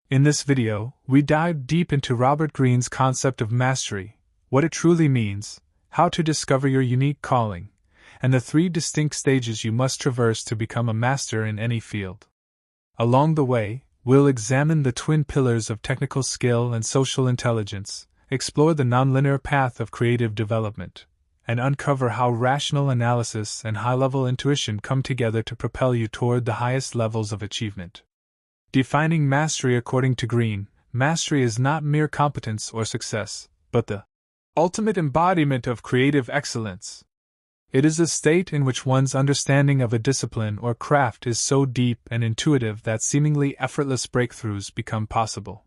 In this video, we dive deep into Robert Greene's concept of mastery, what it truly means, how to discover your unique calling, and the 3 distinct stages you must traverse to become a master in any field. Along the way, we'll examine the twin pillars of technical skill and social intelligence, explore the nonlinear path of creative development, and uncover how rational analysis and high-level intuition come together to propel you toward the highest levels of achievement. Defining mastery according to Greene, mastery is not mere competence or success, but the ultimate embodiment of creative excellence. It is a state in which one's understanding of a discipline or craft is so deep and intuitive that seemingly effortless breakthroughs become possible.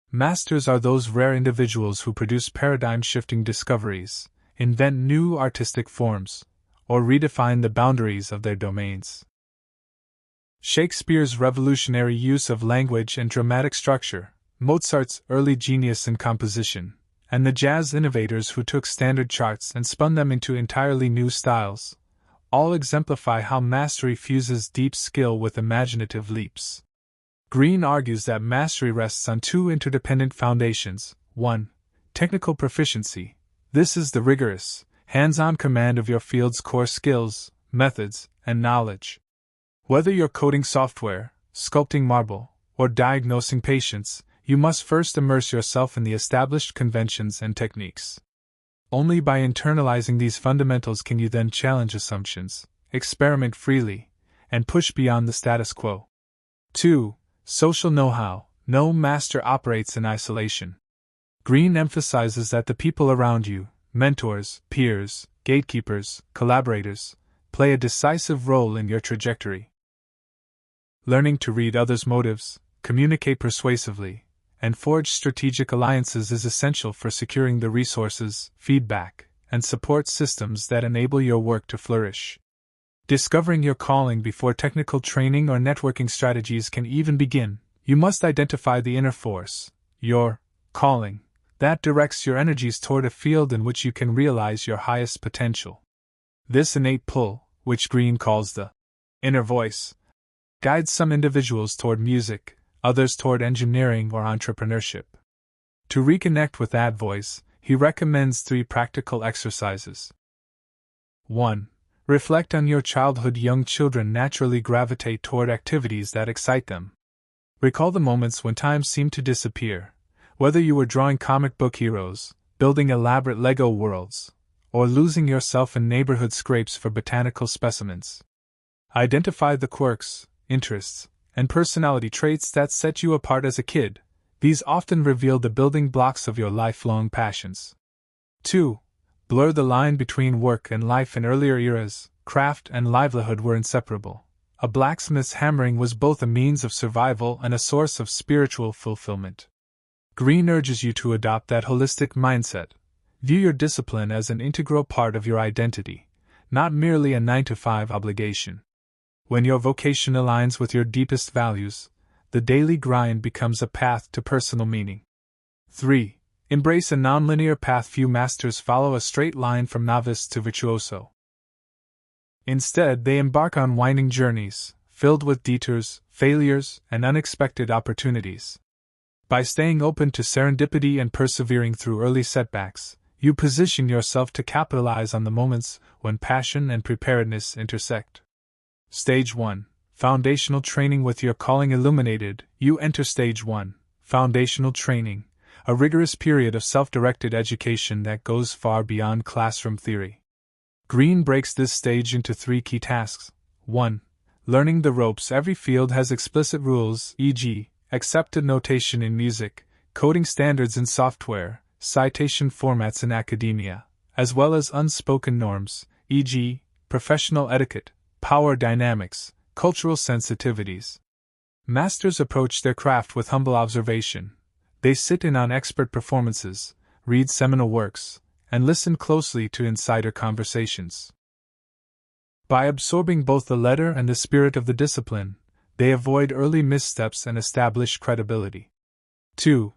Masters are those rare individuals who produce paradigm-shifting discoveries, invent new artistic forms, or redefine the boundaries of their domains. Shakespeare's revolutionary use of language and dramatic structure, Mozart's early genius in composition, and the jazz innovators who took standard charts and spun them into entirely new styles, all exemplify how mastery fuses deep skill with imaginative leaps. Greene argues that mastery rests on 2 interdependent foundations. 1. Technical proficiency. This is the rigorous, hands-on command of your field's core skills, methods, and knowledge. Whether you're coding software, sculpting marble, or diagnosing patients, you must first immerse yourself in the established conventions and techniques. Only by internalizing these fundamentals can you then challenge assumptions, experiment freely, and push beyond the status quo. 2. Social know-how. No master operates in isolation. Greene emphasizes that the people around you, mentors, peers, gatekeepers, collaborators, play a decisive role in your trajectory. Learning to read others' motives, communicate persuasively, and forge strategic alliances is essential for securing the resources, feedback, and support systems that enable your work to flourish. Discovering your calling before technical training or networking strategies can even begin, you must identify the inner force, your calling, that directs your energies toward a field in which you can realize your highest potential. This innate pull, which Greene calls the inner voice, guides some individuals toward music, others toward engineering or entrepreneurship. To reconnect with that voice, he recommends 3 practical exercises. 1. Reflect on your childhood. Young children naturally gravitate toward activities that excite them. Recall the moments when time seemed to disappear, whether you were drawing comic book heroes, building elaborate Lego worlds, or losing yourself in neighborhood scrapes for botanical specimens. Identify the quirks, interests, and personality traits that set you apart as a kid. These often reveal the building blocks of your lifelong passions. 2. Blur the line between work and life. In earlier eras, craft and livelihood were inseparable. A blacksmith's hammering was both a means of survival and a source of spiritual fulfillment. Greene urges you to adopt that holistic mindset. View your discipline as an integral part of your identity, not merely a 9-to-5 obligation. When your vocation aligns with your deepest values, the daily grind becomes a path to personal meaning. 3. Embrace a nonlinear path. Few masters follow a straight line from novice to virtuoso. Instead, they embark on winding journeys, filled with detours, failures, and unexpected opportunities. By staying open to serendipity and persevering through early setbacks, you position yourself to capitalize on the moments when passion and preparedness intersect. Stage 1. Foundational training. With your calling illuminated, you enter Stage 1. Foundational training, a rigorous period of self-directed education that goes far beyond classroom theory. Greene breaks this stage into 3 key tasks. 1. Learning the ropes. Every field has explicit rules, e.g., accepted notation in music, coding standards in software, citation formats in academia, as well as unspoken norms, e.g., professional etiquette, power dynamics, cultural sensitivities. Masters approach their craft with humble observation. They sit in on expert performances, read seminal works, and listen closely to insider conversations. By absorbing both the letter and the spirit of the discipline, they avoid early missteps and establish credibility. 2.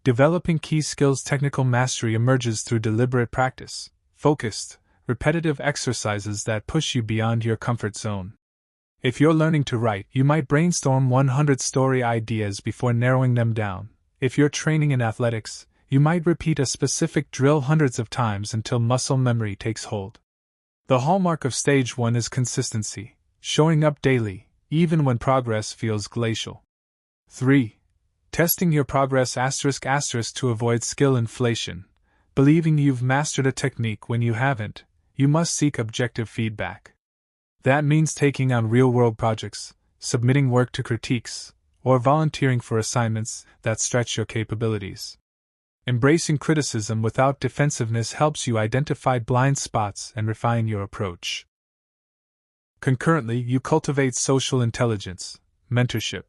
Developing key skills. Technical mastery emerges through deliberate practice, focused, repetitive exercises that push you beyond your comfort zone. If you're learning to write, you might brainstorm 100 story ideas before narrowing them down. If you're training in athletics, you might repeat a specific drill hundreds of times until muscle memory takes hold. The hallmark of Stage 1 is consistency, showing up daily, even when progress feels glacial. 3. Testing your progress ** to avoid skill inflation. Believing you've mastered a technique when you haven't, you must seek objective feedback. That means taking on real-world projects, submitting work to critiques, or volunteering for assignments that stretch your capabilities. Embracing criticism without defensiveness helps you identify blind spots and refine your approach. Concurrently, you cultivate social intelligence, mentorship.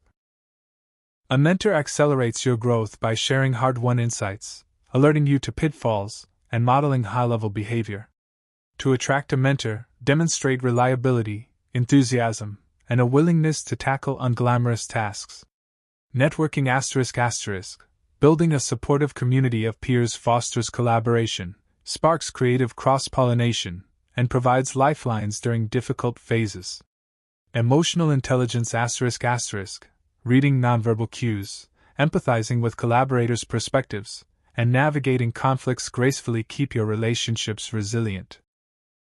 A mentor accelerates your growth by sharing hard-won insights, alerting you to pitfalls, and modeling high-level behavior. To attract a mentor, demonstrate reliability, enthusiasm, and a willingness to tackle unglamorous tasks. Networking ***. Building a supportive community of peers fosters collaboration, sparks creative cross-pollination, and provides lifelines during difficult phases. Emotional intelligence ***. Reading nonverbal cues, empathizing with collaborators' perspectives, and navigating conflicts gracefully keep your relationships resilient.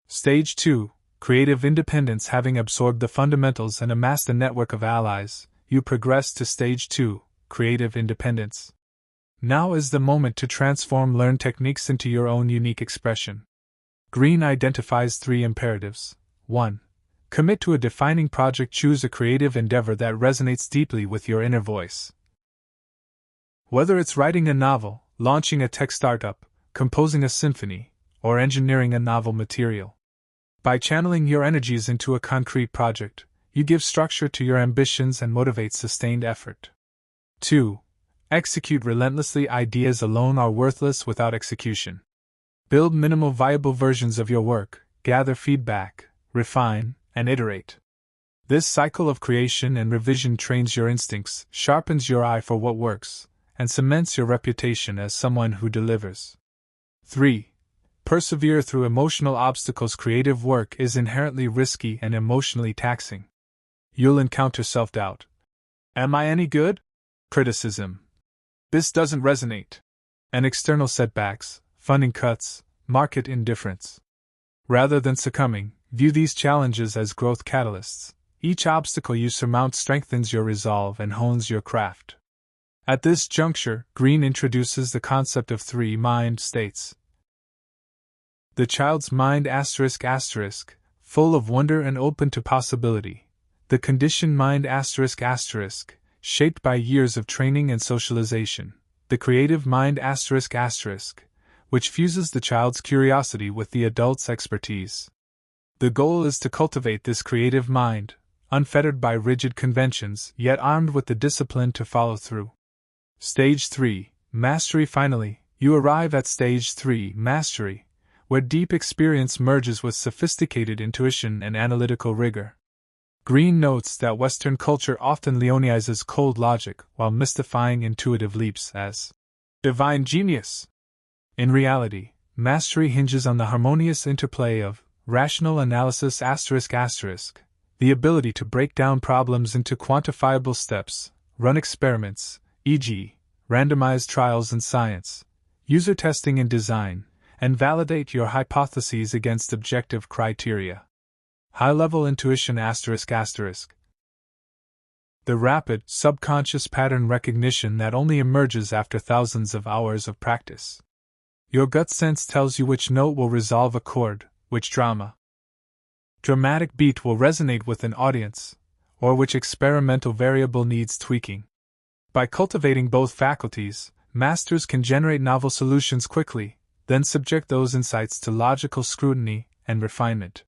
Stage 2. Creative independence. Having absorbed the fundamentals and amassed a network of allies, you progress to Stage 2. Creative independence. Now is the moment to transform learned techniques into your own unique expression. Greene identifies 3 imperatives. 1. Commit to a defining project. Choose a creative endeavor that resonates deeply with your inner voice. Whether it's writing a novel, launching a tech startup, composing a symphony, or engineering a novel material. By channeling your energies into a concrete project, you give structure to your ambitions and motivate sustained effort. 2. Execute relentlessly. Ideas alone are worthless without execution. Build minimal viable versions of your work, gather feedback, refine, and iterate. This cycle of creation and revision trains your instincts, sharpens your eye for what works, and cements your reputation as someone who delivers. 3. Persevere through emotional obstacles. Creative work is inherently risky and emotionally taxing. You'll encounter self-doubt. Am I any good? Criticism. This doesn't resonate. And external setbacks, funding cuts, market indifference. Rather than succumbing, view these challenges as growth catalysts. Each obstacle you surmount strengthens your resolve and hones your craft. At this juncture, Greene introduces the concept of 3 mind states. The child's mind ***, full of wonder and open to possibility. The conditioned mind ***, shaped by years of training and socialization. The creative mind ***, which fuses the child's curiosity with the adult's expertise. The goal is to cultivate this creative mind, unfettered by rigid conventions, yet armed with the discipline to follow through. Stage 3. Mastery. Finally, you arrive at Stage 3. Mastery, where deep experience merges with sophisticated intuition and analytical rigor. Greene notes that Western culture often leonizes cold logic while mystifying intuitive leaps as divine genius. In reality, mastery hinges on the harmonious interplay of rational analysis ***, the ability to break down problems into quantifiable steps, run experiments, e.g., randomized trials in science, user testing in design, and validate your hypotheses against objective criteria. High-level intuition ***. The rapid, subconscious pattern recognition that only emerges after thousands of hours of practice. Your gut sense tells you which note will resolve a chord, which dramatic beat will resonate with an audience, or which experimental variable needs tweaking. By cultivating both faculties, masters can generate novel solutions quickly, then subject those insights to logical scrutiny and refinement.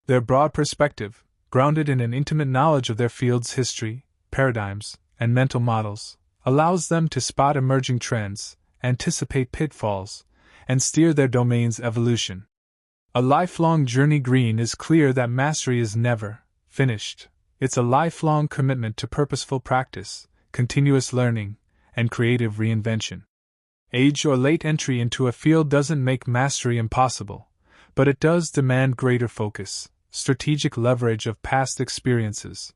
Their broad perspective, grounded in an intimate knowledge of their field's history, paradigms, and mental models, allows them to spot emerging trends, anticipate pitfalls, and steer their domain's evolution. A lifelong journey. Greene is clear that mastery is never finished. It's a lifelong commitment to purposeful practice, continuous learning, and creative reinvention. Age or late entry into a field doesn't make mastery impossible, but it does demand greater focus, strategic leverage of past experiences,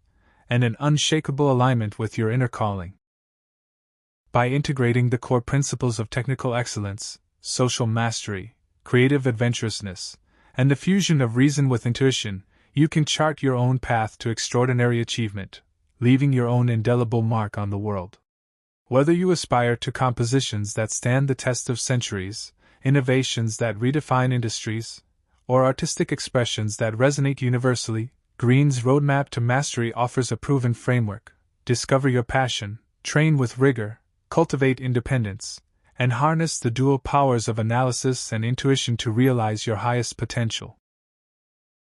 and an unshakable alignment with your inner calling. By integrating the core principles of technical excellence, social mastery, creative adventurousness, and the fusion of reason with intuition, you can chart your own path to extraordinary achievement, leaving your own indelible mark on the world. Whether you aspire to compositions that stand the test of centuries, innovations that redefine industries, or artistic expressions that resonate universally, Greene's Roadmap to Mastery offers a proven framework. Discover your passion, train with rigor, cultivate independence, and harness the dual powers of analysis and intuition to realize your highest potential.